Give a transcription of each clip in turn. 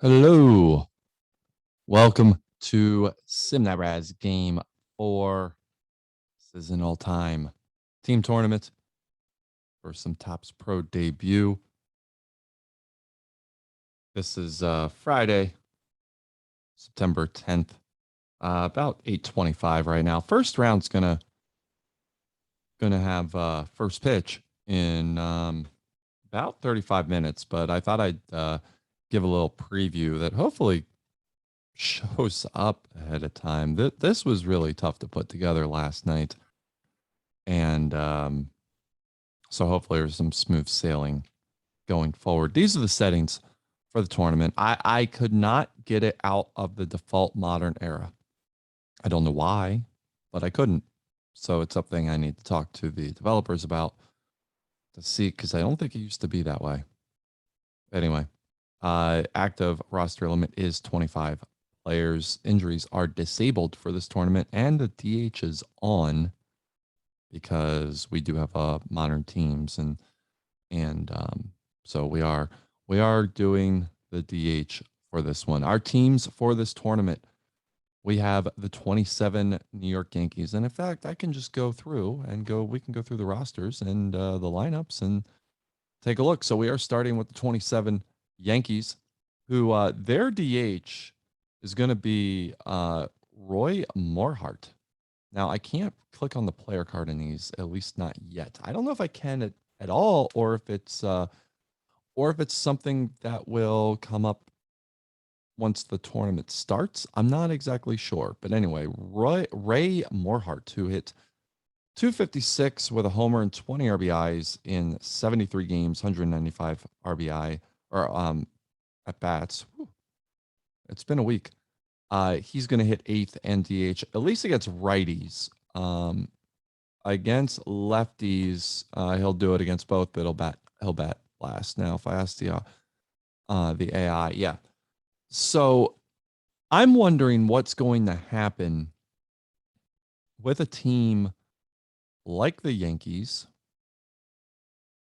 Hello. Welcome to Simnabraz Game 4. This is an all-time team tournament for some Topps Pro debut. This is Friday, September 10th, about 8:25 right now. First round's gonna have first pitch in about 35 minutes, but I thought I'd give a little preview that hopefully shows up ahead of time. This was really tough to put together last night. And so hopefully there's some smooth sailing going forward. These are the settings for the tournament. I could not get it out of the default modern era. I don't know why, but I couldn't. So it's something I need to talk to the developers about to see, because I don't think it used to be that way. Anyway, active roster limit is 25 players. Injuries are disabled for this tournament, and the DH is on because we do have modern teams, and so we are doing the DH for this one. Our teams for this tournament, we have the 27 New York Yankees, and in fact, I can just go through and we can go through the rosters and the lineups and take a look. So we are starting with the 27 Yankees, who their DH is going to be Roy Morhart. Now, I can't click on the player card in these, at least not yet. I don't know if I can at all, or if it's something that will come up once the tournament starts. I'm not exactly sure. But anyway, Ray Morhart, who hit 256 with a homer and 20 RBIs in 73 games, 195 RBI or at bats. Whew. It's been a week. He's going to hit eighth and DH, at least against righties. Against lefties, he'll do it against both, but he'll bat last. Now, if I ask the AI, yeah. So I'm wondering what's going to happen with a team like the Yankees,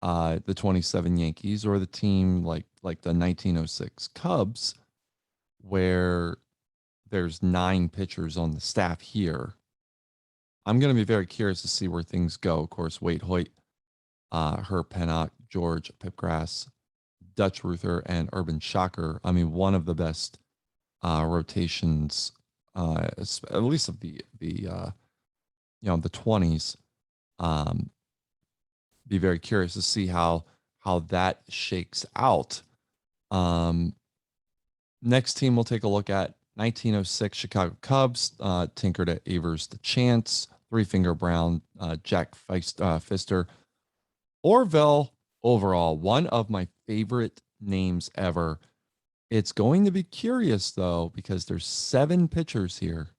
the 27 Yankees, or the team like the 1906 Cubs, where there's 9 pitchers on the staff here. I'm going to be very curious to see where things go. Of course, Wade Hoyt, Herb Pennock, George Pipgrass, Dutch Ruther, and Urban Shocker. I mean, one of the best rotations, at least of the 20s. Be very curious to see how that shakes out. Next team we'll take a look at 1906 Chicago Cubs, tinkered at Avers the Chance, Three Finger Brown, Jack Pfister, Orville overall, one of my favorite names ever. It's going to be curious though, because there's 7 pitchers here.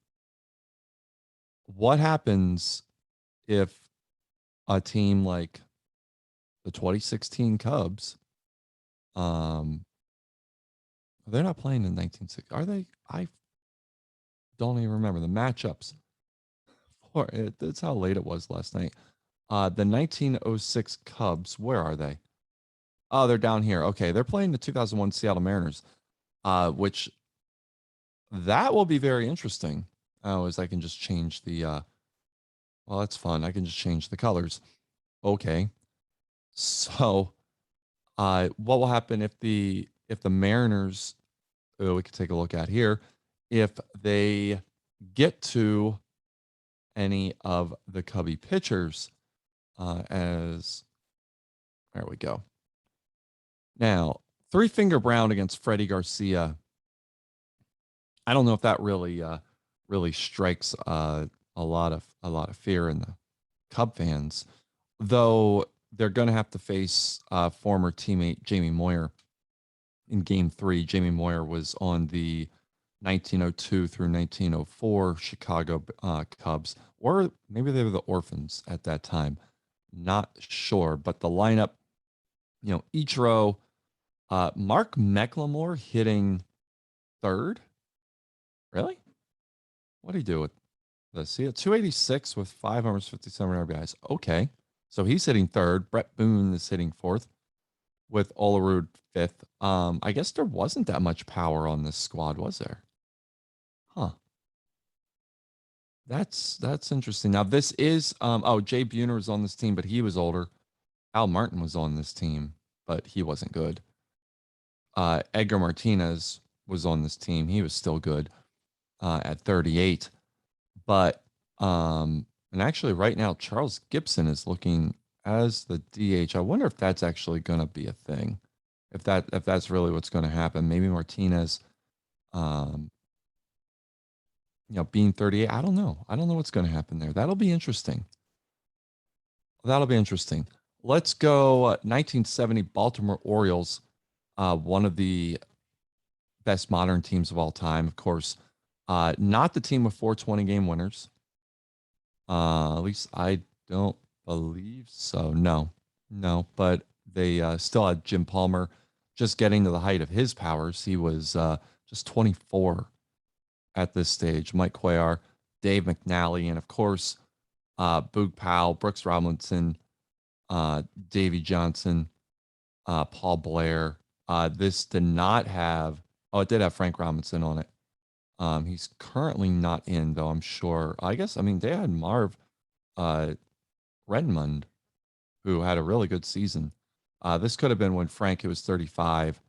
What happens if a team like the 2016 Cubs, they're not playing in 1960, are they? I don't even remember the matchups for it. That's how late it was last night. The 1906 Cubs, where are they? Oh, they're down here. Okay, they're playing the 2001 Seattle Mariners, which that will be very interesting. Oh, as I can just change the well, that's fun. I can just change the colors. Okay. So, what will happen if the Mariners, we could take a look at here, if they get to any of the Cubby pitchers, as there we go. Now, Three Finger Brown against Freddie Garcia. I don't know if that really strikes a lot of fear in the Cub fans, though they're going to have to face former teammate Jamie Moyer in Game 3. Jamie Moyer was on the 1902 through 1904 Chicago Cubs, or maybe they were the Orphans at that time. Not sure, but the lineup, each row, Mark McLemore hitting third. Really? What do you do with this? See, at 286 with 5 homers, 57 RBIs. Okay. So he's hitting third. Brett Boone is hitting fourth. with Olerud fifth. I guess there wasn't that much power on this squad, was there? Huh. That's interesting. Now this is Jay Buhner was on this team, but he was older. Al Martin was on this team, but he wasn't good. Edgar Martinez was on this team. He was still good at 38. But and actually right now Charles Gibson is looking as the DH. I wonder if that's actually going to be a thing. If that's really what's going to happen. Maybe Martinez um being 38. I don't know. I don't know what's going to happen there. That'll be interesting. That'll be interesting. Let's go 1970 Baltimore Orioles, one of the best modern teams of all time, of course. Not the team with 420 game winners. At least I don't believe so. No, but they still had Jim Palmer just getting to the height of his powers. He was just 24 at this stage. Mike Cuellar, Dave McNally, and of course, Boog Powell, Brooks Robinson, Davey Johnson, Paul Blair. This did not have, it did have Frank Robinson on it. He's currently not in, though, I'm sure. I guess, I mean, they had Marv Redmond, who had a really good season. This could have been when Frank, who was 35,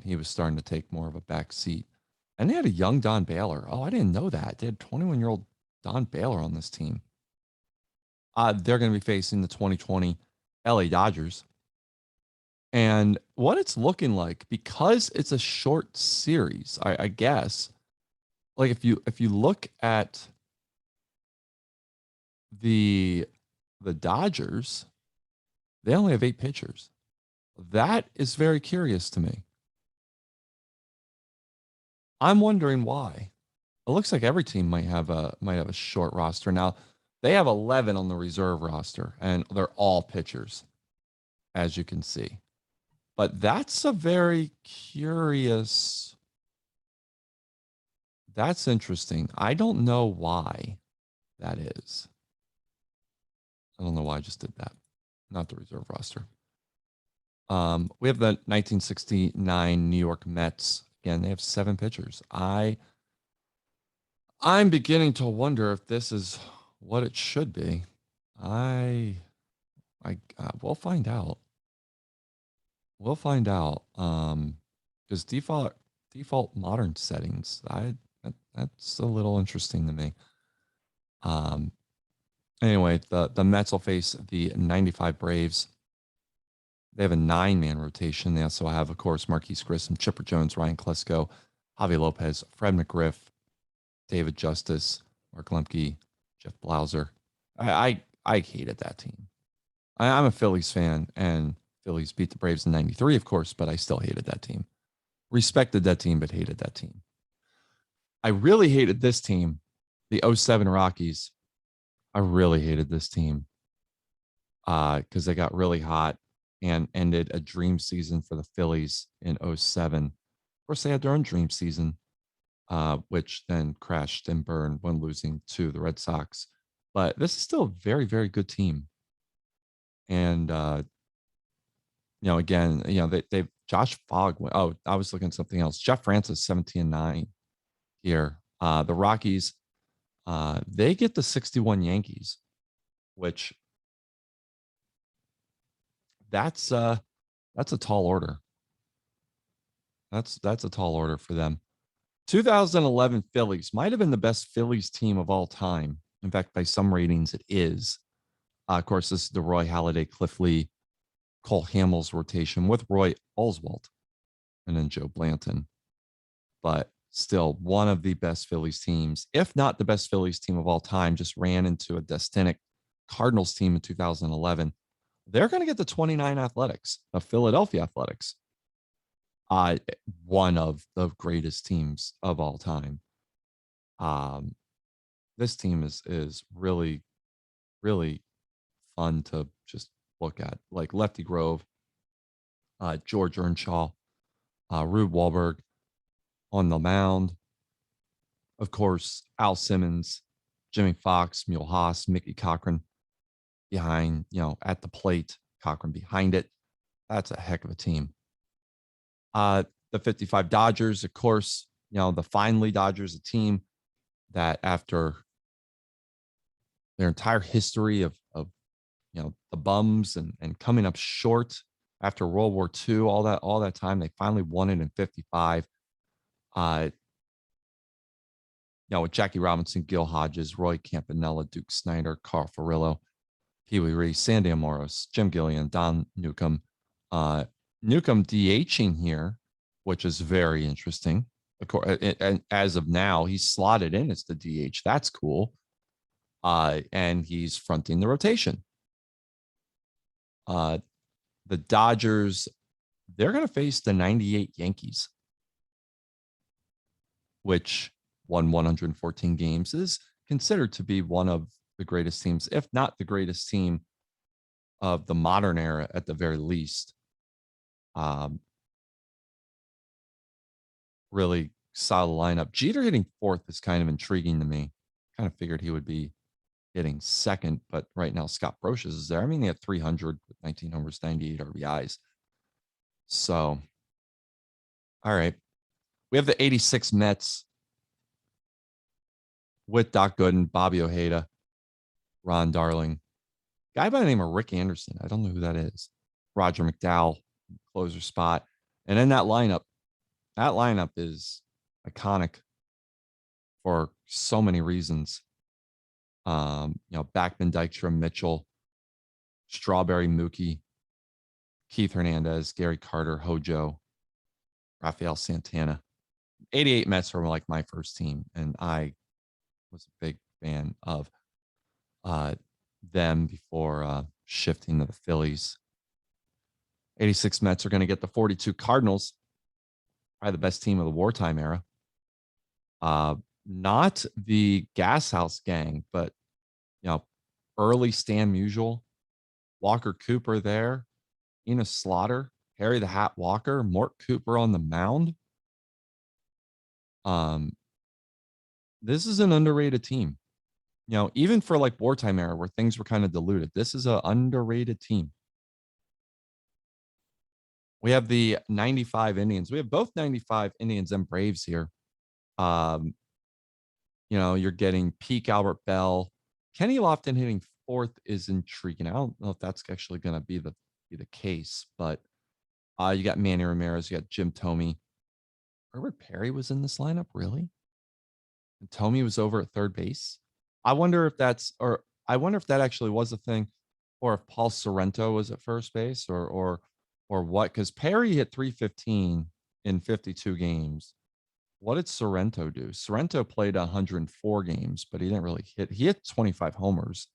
he was starting to take more of a back seat. And they had a young Don Baylor. Oh, I didn't know that. They had 21-year-old Don Baylor on this team. They're going to be facing the 2020 LA Dodgers. And what it's looking like, because it's a short series, I guess, like if you look at the Dodgers, they only have 8 pitchers. That is very curious to me. I'm wondering why. It looks like every team might have a short roster. Now, they have 11 on the reserve roster, and they're all pitchers, as you can see. But that's a very curious. That's interesting. I don't know why that is. I don't know why I just did that. Not the reserve roster. We have the 1969 New York Mets. Again, they have 7 pitchers. I'm beginning to wonder if this is what it should be. We'll find out. We'll find out. Because default modern settings, that's a little interesting to me. Anyway, the Mets will face the 95 Braves. They have a 9-man rotation. They also have, of course, Marquise Grissom, Chipper Jones, Ryan Klesko, Javi Lopez, Fred McGriff, David Justice, Mark Lemke, Jeff Blauser. I hated that team. I'm a Phillies fan, and Phillies beat the Braves in 93, of course, but I still hated that team. Respected that team, but hated that team. I really hated this team, the 07 Rockies. I really hated this team because they got really hot and ended a dream season for the Phillies in 07. Of course, they had their own dream season, which then crashed and burned when losing to the Red Sox. But this is still a very, very good team. And, again, they've Josh Fogg. Oh, I was looking at something else. Jeff Francis, 17-9 here. The Rockies, they get the 61 Yankees, which that's a tall order. That's a tall order for them. 2011 Phillies might have been the best Phillies team of all time. In fact, by some ratings, it is. Of course, this is the Roy Halladay, Cliff Lee, Cole Hamels rotation with Roy Oswalt and then Joe Blanton. But still, one of the best Phillies teams, if not the best Phillies team of all time, just ran into a Destinic Cardinals team in 2011. They're going to get the 29 Athletics, the Philadelphia Athletics. One of the greatest teams of all time. This team is really, really fun to just look at. Like Lefty Grove, George Earnshaw, Rube Wahlberg on the mound. Of course, Al Simmons, Jimmy Fox, Mule Haas, Mickey Cochran behind, at the plate, Cochran behind it. That's a heck of a team. The 55 Dodgers, of course, the finally Dodgers, a team that after their entire history of the bums and coming up short after World War II, all that time, they finally won it in 55. With Jackie Robinson, Gil Hodges, Roy Campanella, Duke Snyder, Carl Furillo, Pee Wee Reese, Sandy Amoros, Jim Gillian, Don Newcomb. Newcomb DHing here, which is very interesting. And as of now, he's slotted in as the DH. That's cool. And he's fronting the rotation. The Dodgers, they're going to face the 98 Yankees, which won 114 games, is considered to be one of the greatest teams, if not the greatest team of the modern era at the very least. Really solid lineup. Jeter hitting fourth is kind of intriguing to me. Kind of figured he would be hitting second, but right now Scott Brosius is there. I mean, he had 300 with 19 homers, 98 RBIs. So, all right. We have the 86 Mets with Doc Gooden, Bobby Ojeda, Ron Darling, guy by the name of Rick Anderson. I don't know who that is. Roger McDowell, closer spot. And then that lineup is iconic for so many reasons. Backman, Dykstra, Mitchell, Strawberry, Mookie, Keith Hernandez, Gary Carter, Hojo, Rafael Santana. 88 Mets were like my first team, and I was a big fan of them before shifting to the Phillies. 86 Mets are going to get the 42 Cardinals, probably the best team of the wartime era. Not the Gas House Gang, but early Stan Musial, Walker Cooper there, Enos Slaughter, Harry the Hat Walker, Mort Cooper on the mound. This is an underrated team. Even for like wartime era where things were kind of diluted, this is an underrated team. We have the 95 Indians. We have both 95 Indians and Braves here. You're getting peak Albert Bell. Kenny Lofton hitting fourth is intriguing. I don't know if that's actually going to be the case, but you got Manny Ramirez, you got Jim Thome. Herbert Perry was in this lineup, really? And Thome was over at third base. I wonder if that actually was a thing, or if Paul Sorrento was at first base, or what? Because Perry hit 315 in 52 games. What did Sorrento do? Sorrento played 104 games, but he didn't really hit. He hit 25 homers,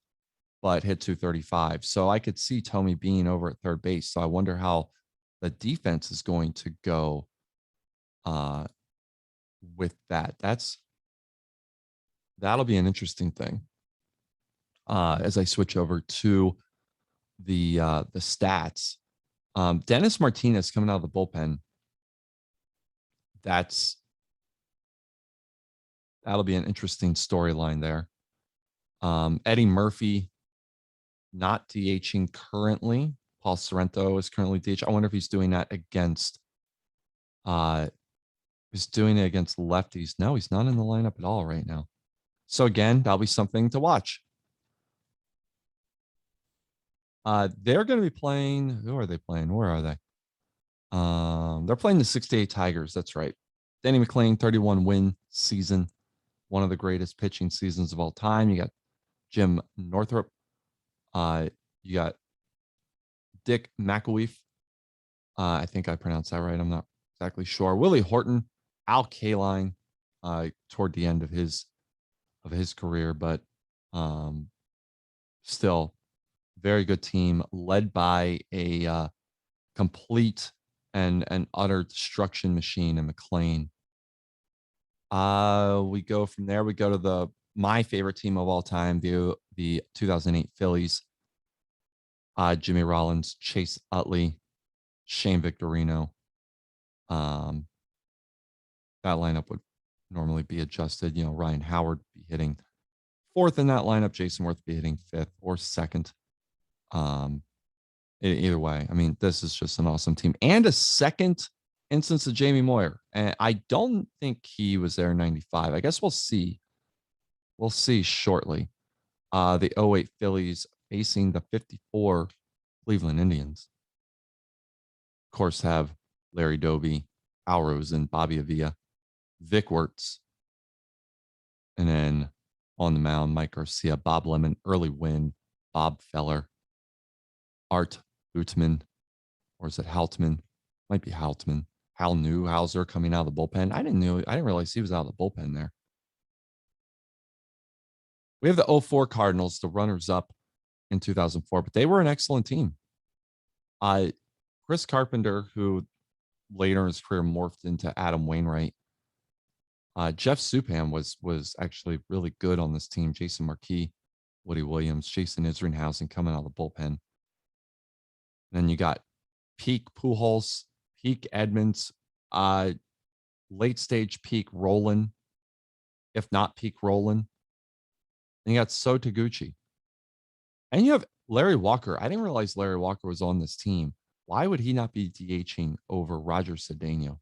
but hit 235. So I could see Thome being over at third base. So I wonder how the defense is going to go with that. That'll be an interesting thing. As I switch over to the stats, Dennis Martinez coming out of the bullpen. That'll be an interesting storyline there. Eddie Murphy not DHing currently. Paul Sorrento is currently DH. I wonder if he's doing that against lefties. No, he's not in the lineup at all right now. So again, that'll be something to watch. They're going to be playing. Who are they playing? Where are they? They're playing the 68 Tigers. That's right. Danny McLean, 31 win season. One of the greatest pitching seasons of all time. You got Jim Northrup. You got Dick McElweef. I think I pronounced that right. I'm not exactly sure. Willie Horton, Al Kaline, toward the end of his career, but still very good team led by a complete and utter destruction machine in McLean. We go from there. We go to my favorite team of all time, the 2008 Phillies. Jimmy Rollins, Chase Utley, Shane Victorino. That lineup would normally be adjusted. Ryan Howard be hitting fourth in that lineup. Jason Worth be hitting fifth or second. Either way, I mean, this is just an awesome team. And a second instance of Jamie Moyer. And I don't think he was there in 95. I guess we'll see. We'll see shortly. The '08 Phillies facing the '54 Cleveland Indians. Of course, have Larry Doby, Al Rosen, Bobby Avila, Vic Wertz, and then on the mound, Mike Garcia, Bob Lemon, Early Wynn, Bob Feller, Art Bootman, or is it Haltman? Might be Haltman. Hal Newhauser coming out of the bullpen. I didn't realize he was out of the bullpen there. We have the '04 Cardinals, the runners up in 2004, but they were an excellent team. Chris Carpenter, who later in his career morphed into Adam Wainwright. Jeff Suppan was actually really good on this team. Jason Marquis, Woody Williams, Jason Isringhausen coming out of the bullpen. And then you got peak Pujols, peak Edmonds, late stage peak Roland, if not peak Roland. And you got So Taguchi. And you have Larry Walker. I didn't realize Larry Walker was on this team. Why would he not be DHing over Roger Cedeno?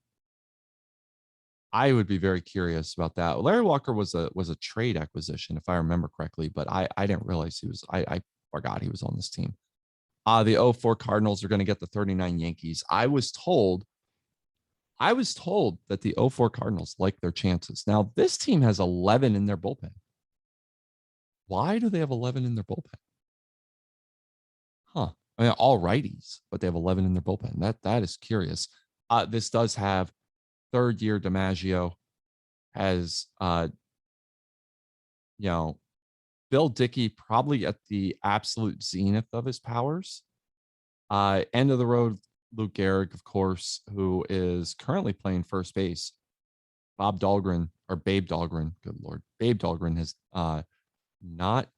I would be very curious about that. Larry Walker was a trade acquisition, if I remember correctly, but I didn't realize he was. I forgot he was on this team. The '04 Cardinals are going to get the 39 Yankees. I was told that the '04 Cardinals like their chances. Now, this team has 11 in their bullpen. Why do they have 11 in their bullpen? Huh. I mean, all righties, but they have 11 in their bullpen. That is curious. This does have third year DiMaggio, has Bill Dickey probably at the absolute zenith of his powers. End of the road, Luke Gehrig, of course, who is currently playing first base. Bob Dahlgren, or Babe Dahlgren, good Lord. Babe Dahlgren is not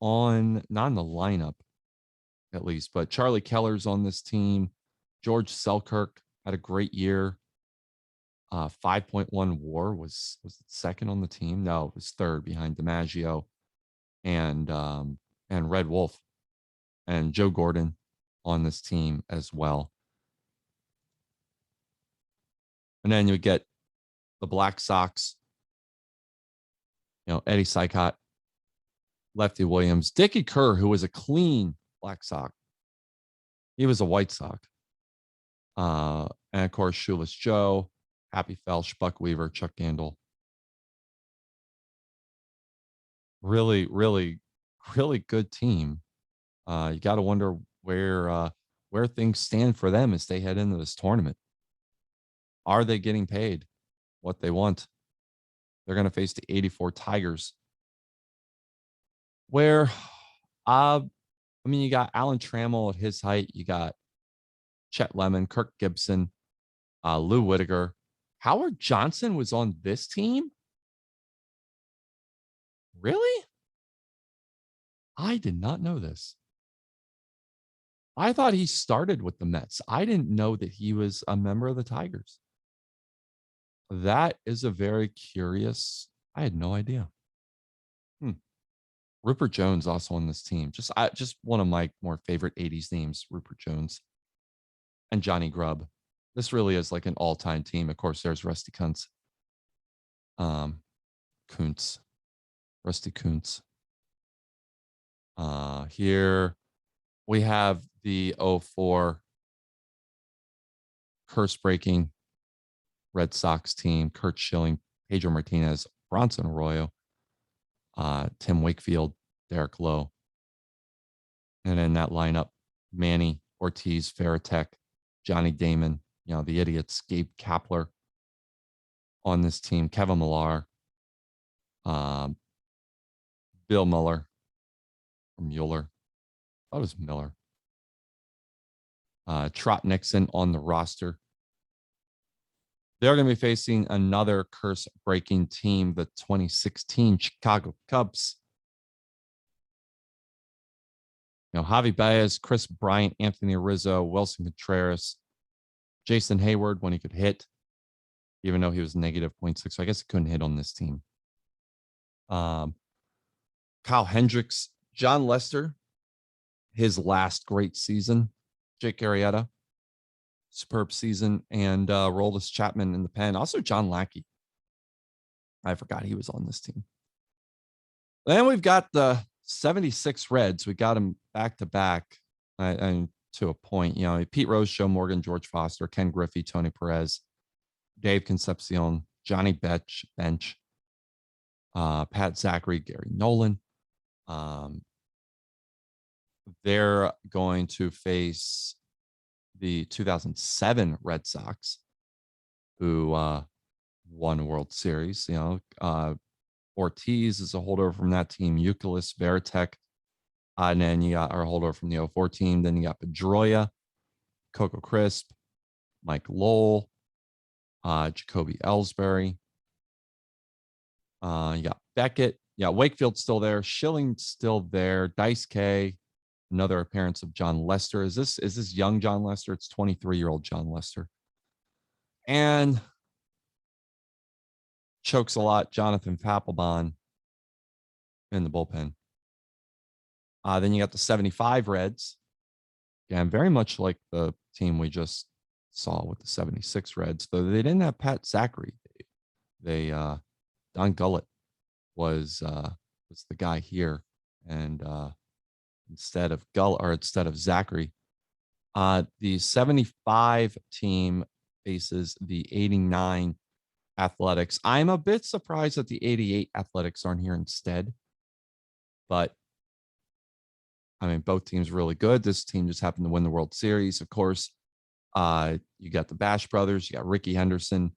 in the lineup, at least, but Charlie Keller's on this team. George Selkirk had a great year. 5.1 WAR was second on the team. No, it was third behind DiMaggio and Red Wolf and Joe Gordon on this team as well. And then you get the Black Sox, Eddie Sykott, Lefty Williams, Dickie Kerr, who was a clean Black Sox. He was a White Sox. And of course, Shoeless Joe, Happy Felsch, Buck Weaver, Chuck Gandil. Really, really, really good team. You got to wonder where things stand for them as they head into this tournament. Are they getting paid what they want? They're going to face the '84 Tigers, where, you got Alan Trammell at his height. You got Chet Lemon, Kirk Gibson, Lou Whitaker. Howard Johnson was on this team? Really? I did not know this. I thought he started with the Mets. I didn't know that he was a member of the Tigers. That is a very curious. I had no idea. Rupert Jones also on this team. Just one of my more favorite '80s names, Rupert Jones. And Johnny Grubb. This really is like an all-time team. Of course, there's Rusty Kuntz. Kuntz. Rusty Kuntz. Here we have the '04 curse-breaking Red Sox team. Kurt Schilling, Pedro Martinez, Bronson Arroyo, Tim Wakefield, Derek Lowe. And in that lineup, Manny, Ortiz, Veritek, Johnny Damon, the idiots, Gabe Kapler on this team, Kevin Millar, Bill Muller, or Mueller. I thought it was Miller. Trot Nixon on the roster. They're going to be facing another curse-breaking team, the 2016 Chicago Cubs. Javi Baez, Chris Bryant, Anthony Rizzo, Wilson Contreras, Jason Hayward when he could hit, even though he was negative 0.6. So I guess he couldn't hit on this team. Kyle Hendricks, John Lester, his last great season Jake Arrieta, superb season, and Roldis Chapman in the pen. Also, John Lackey. I forgot he was on this team. Then we've got the 76 Reds. We got them back to back, and to a point. You know, Pete Rose, Joe Morgan, George Foster, Ken Griffey, Tony Perez, Dave Concepcion, Johnny Bench, Pat Zachary, Gary Nolan. They're going to face the 2007 Red Sox, who won a World Series. You know, Ortiz is a holdover from that team. Euclid, Veritek, and then you got our holdover from the 04 team. Then you got Pedroia, Coco Crisp, Mike Lowell, Jacoby Ellsbury. You got Beckett. Yeah, Wakefield's still there. Schilling's still there. Dice K, another appearance of John Lester. Is this young John Lester? It's 23-year-old John Lester. And chokes a lot, Jonathan Papelbon in the bullpen. Then you got the 75 Reds. Again, very much like the team we just saw with the 76 Reds, though they didn't have Pat Zachary. They Don Gullett was the guy here, and instead of Zachary, the 75 team faces the 89 Athletics. I'm a bit surprised that the 88 Athletics aren't here instead, but I mean, both teams really good. This team just happened to win the World Series. Of course, you got the Bash brothers, you got Ricky Henderson.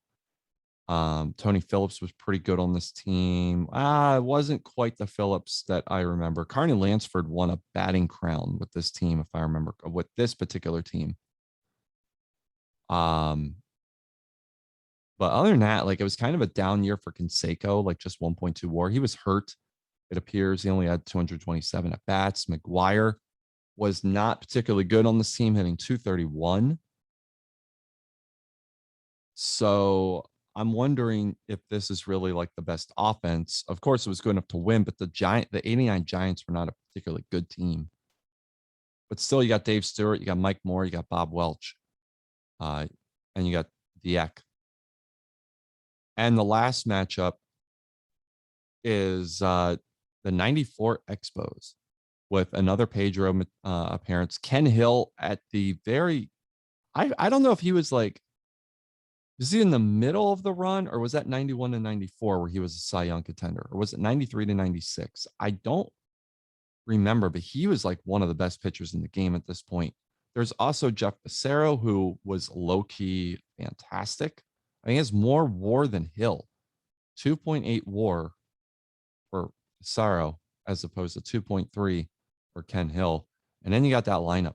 Tony Phillips was pretty good on this team. It wasn't quite the Phillips that I remember. Carney Lansford won a batting crown with this team, if I remember, with this particular team. But other than that, like, it was kind of a down year for Canseco, like just 1.2 WAR. He was hurt. It appears he only had 227 at bats. McGuire was not particularly good on this team, hitting 231. So I'm wondering if this is really like the best offense. Of course, it was good enough to win, but the 89 Giants were not a particularly good team. But still, you got Dave Stewart, you got Mike Moore, you got Bob Welch, and you got Dieck. And the last matchup is the 94 Expos with another Pedro appearance. Ken Hill at the very, I don't know if he was like, is he in the middle of the run, or was that 91 to 94 where he was a Cy Young contender, or was it 93 to 96? I don't remember, but he was like one of the best pitchers in the game at this point. There's also Jeff Becerro, who was low-key fantastic. I mean, he has more WAR than Hill, 2.8 WAR for Becerro as opposed to 2.3 for Ken Hill. And then you got that lineup.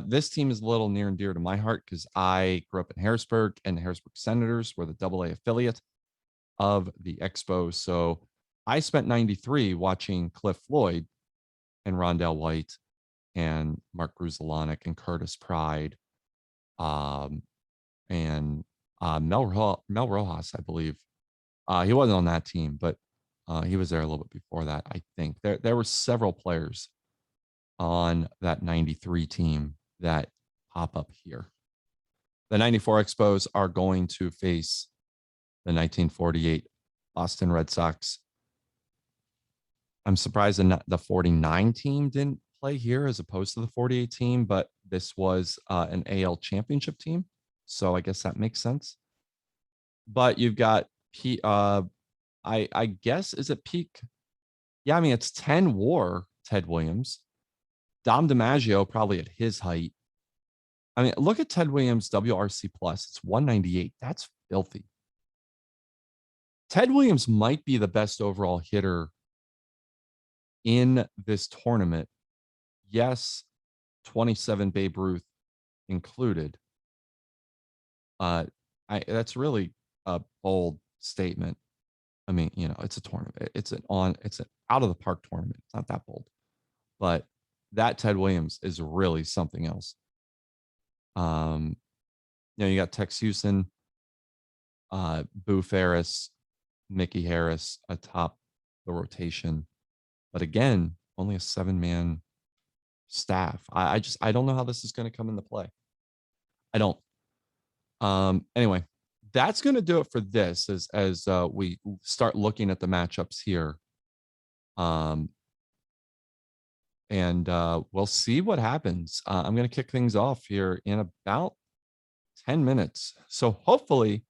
This team is a little near and dear to my heart because I grew up in Harrisburg, and the Harrisburg Senators were the AA affiliate of the Expos. So I spent 93 watching Cliff Floyd and Rondell White and Mark Gruzelanic and Curtis Pride, and Mel Rojas, I believe. He wasn't on that team, but he was there a little bit before that, I think. There were several players on that 93 team that pop up here. The 94 Expos are going to face the 1948 Boston Red Sox. I'm surprised the 49 team didn't play here as opposed to the 48 team, but this was an AL championship team, so I guess that makes sense. But you've got I guess, is it peak? Yeah, I mean, it's 10 WAR, Ted Williams. Dom DiMaggio probably at his height. I mean, look at Ted Williams' WRC plus. It's 198. That's filthy. Ted Williams might be the best overall hitter in this tournament. Yes, 27 Babe Ruth included. That's really a bold statement. I mean, you know, it's a tournament. It's an out of the park tournament. It's not that bold, but that Ted Williams is really something else. You know, you got Tex Houston, Boo Ferris, Mickey Harris atop the rotation, but again, only a 7-man staff. I don't know how this is going to come into play. I don't. Anyway, that's going to do it for this as we start looking at the matchups here. Um, and we'll see what happens. I'm going to kick things off here in about 10 minutes. So hopefully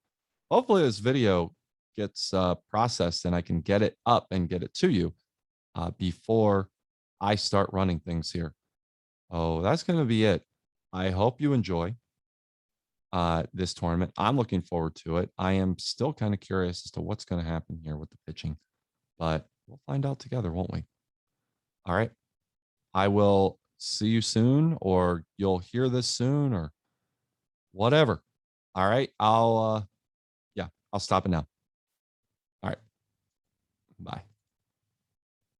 this video gets processed and I can get it up and get it to you before I start running things here. Oh, that's going to be it. I hope you enjoy this tournament. I'm looking forward to it. I am still kind of curious as to what's going to happen here with the pitching, but we'll find out together, won't we? All right. I will see you soon, or you'll hear this soon, or whatever. All right. I'll stop it now. All right. Bye.